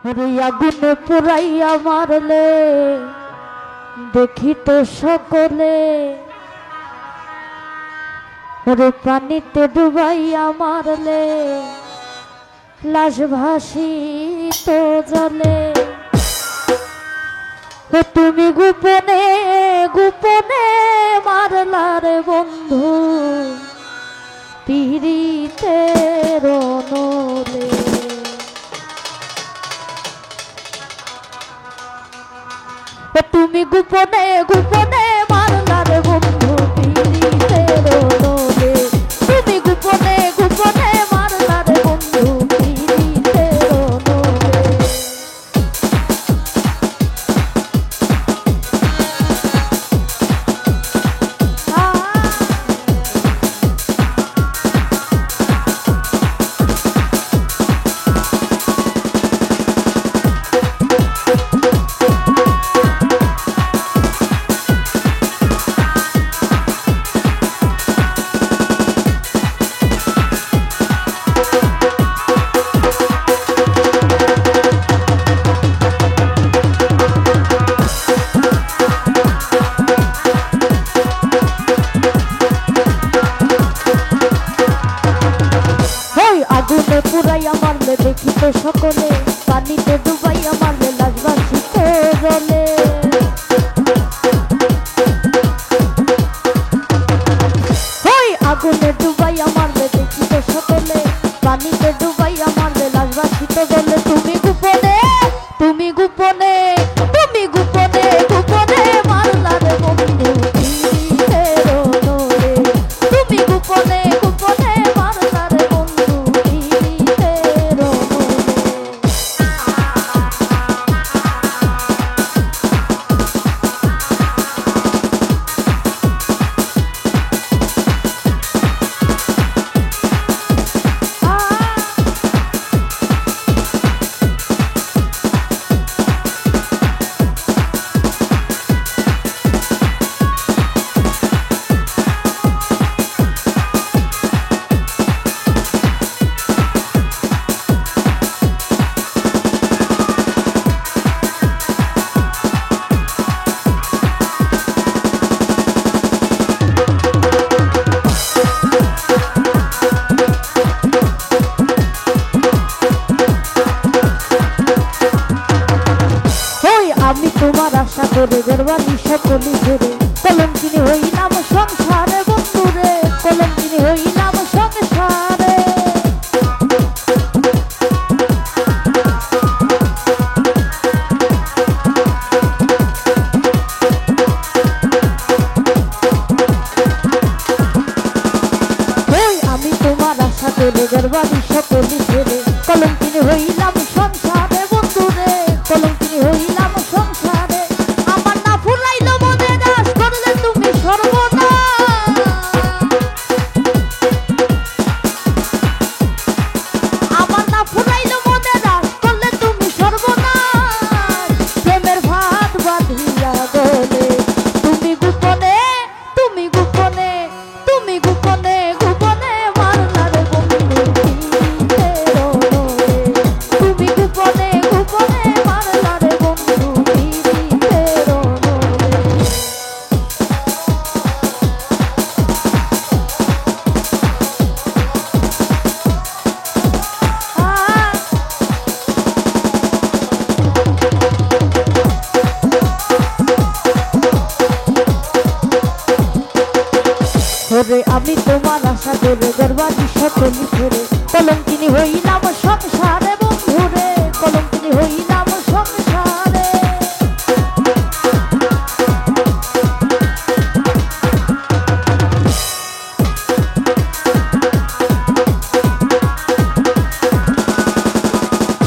ওরে আগুনে পুরাইয়া মারলে দেখি তো সকলে, ওরে পানিতে ডুবাইয়া মারলে লাশ ভাসিত জলে। তুমি গোপনে গোপনে মারলা রে বন্ধু পীড়িতের নলে। তুমি গোপনে গোপনে মারলা রে বন্ধু পীড়িতের নলে। তুমি গোপনে গোপনে মারলা রে বন্ধু পীড়িতের নলে। আগুনে পুরাইয়া মারলে দেখি তো সকলে, পানিতে ডুবাইয়া মারলে লাশ ভাসিত জলে। আগুনে ডুবাইয়া মারলে দেখি তো সকলে, পানিতে ডুবাইয়া মারলে লাশ ভাসিত জলে। তুমি গোপনে তুমি গোপনে তুমি গোপনে গোপনে মারলা রে বন্ধু পীড়িতের নলে। তুমি গোপনে গোপনে মারলা রে বন্ধু পীড়িতের নলে। আমি তোমার আশা করে গর্বানি সকলি ঘুরে, কলঙ্কিনী হইলাম সংসারে বন্ধুরে, কলঙ্কিনী হইলাম সংসারে। আমি তোমার আশা করে গর্বানি সকলি ঘুরে, কলঙ্কিনী হইলাম সংসারে বন্ধুরে, কলঙ্কিনী হইলাম সংসারে। আমার না ফুরাইলো মনে রাস করলে তুমি সর্বনাশ, আমার না ফুরাইলো মনে রাস করলে তুমি সর্বনাশ। প্রেমের ভাত বাঁধিয়া গলে তুমি গোপনে তুমি গোপনে তুমি গোপনে গোপনে মারলা রে বন্ধু পীড়িতের নলে। তুমি গোপনে গোপনে মারলা রে বন্ধু পীড়িতের নলে। ওরে আমি তোমার আশা করে গর্বানি সকলি ঘুরে, কলঙ্কিনী হইলাম সংসারে বন্ধুরে, কলঙ্কিনী হইলাম সংসারে।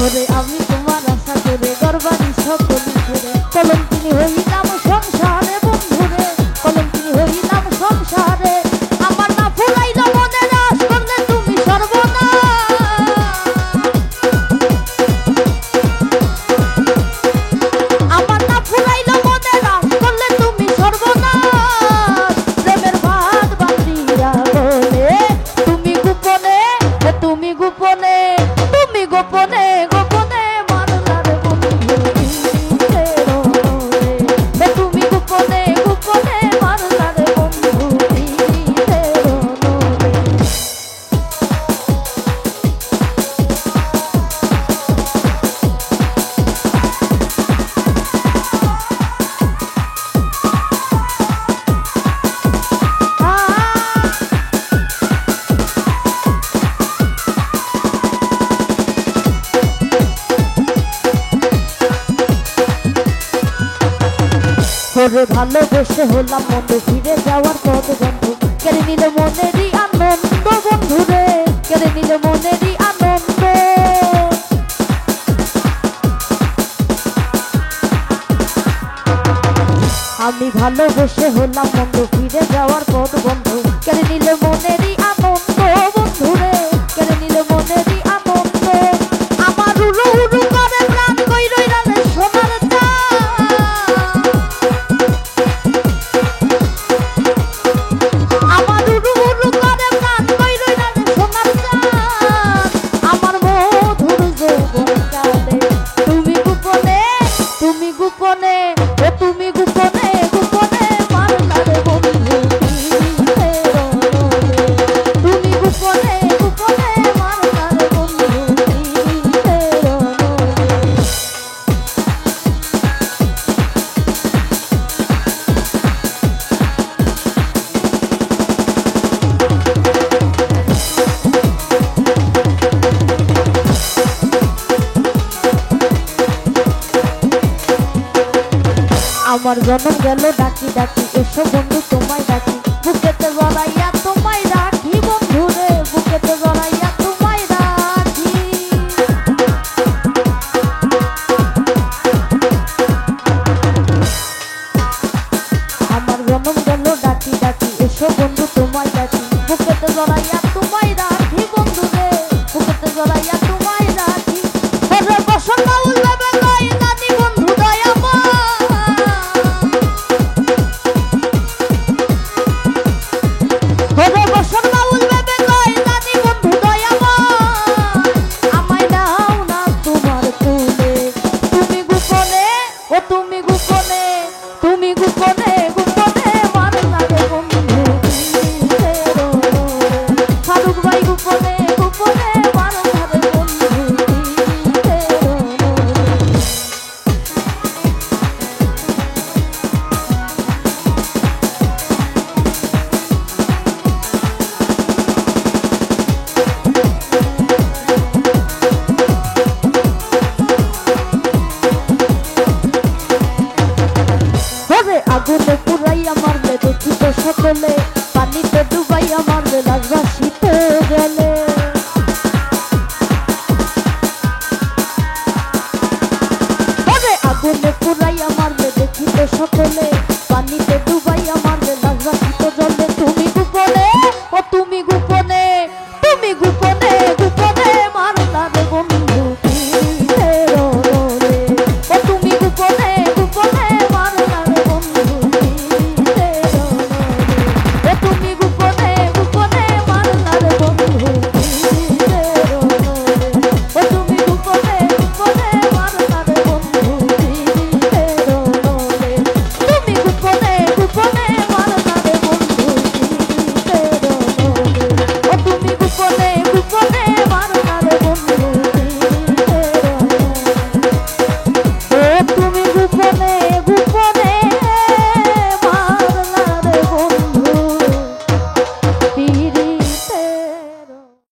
ওরে আমি তোমার আশা করে গর্বানি সকলি ঘুরে, কলঙ্কিনী হইলাম সংসারে বন্ধুরে, কলঙ্কিনী হইলাম সংসারে। আমার না ফুরাইলো মনে রাস করলে তুমি সর্বনাশ, আমার না ফুরাইলো মনে রাস করলে তুমি সর্বনাশ। প্রেমের ভাত বাঁধিয়া গলে তুমি গোপনে তুমি গোপনে তুমি গোপনে গোপনে মারলা রে ওরে ভালোবেসে হলাম বন্ধু, ফিরে যাওয়ার পথ বন্ধু, কেড়ে নিল মনেরই আনন্দ বন্ধু রে, কেড়ে নিল মনেরই আনন্দ। আমি ভালোবেসে হলাম বন্ধু, ফিরে যাওয়ার পথ বন্ধু, কেড়ে নিল মনেরই আনন্দ বন্ধু রে, কেড়ে নিল মনেরই আনন্দ। আমার উড়ু উড়ু করে প্রাণ কই রইলা রে সোনার চাঁদ, আমার উড়ু উড়ু করে প্রাণ কই রইলা রে সোনার চাঁদ, আমার মধুর যৌবন কালে তুমি গোপনে, তুমি গোপনে, ও তুমি গোপনে গোপনে মারলা রে বন্ধু তীরের নলে, তুমি গোপনে গোপনে মারলা রে বন্ধু তীরের নলে। আমার জনম গেল ডাকি ডাকি, এসো বন্ধু তোমায় ডাকি, বুকেতে জড়াইয়া তোমায় রাখি বন্ধু রে, বুকেতে জড়াইয়া তোমায় রাখি। আমার জনম গেল ডাকি ডাকি, এসো বন্ধু তোমায় ডাকি, বুকেতে জড়াইয়া তোমায় রাখি বন্ধু রে, বুকেতে জড়াইয়া তোমায় রাখি। ওরে বসন বাউল ভাবে কই জানি বন্ধু দয়াময়, ওরে বসন বাউল ভাবে কই জানি বন্ধু দয়াময়, আমায় দাও না তোমার তুলে, তুমি গোপনে, ও তুমি গোপনে, তুমি গোপনে গোপনে মারলা রে বন্ধু তীরের নলে, ফারুক ভাই গোপনে গোপনে মারলা রে বন্ধু তীরের নলে। ওরে আগুনে পুরাইয়া মারলে দেখি তো সকলে, পানিতে ডুবাইয়া মারলে লাশ ভাসিতে গেলে। ওরে আগুনে পুরাইয়া মারলে দেখি তো সকলে,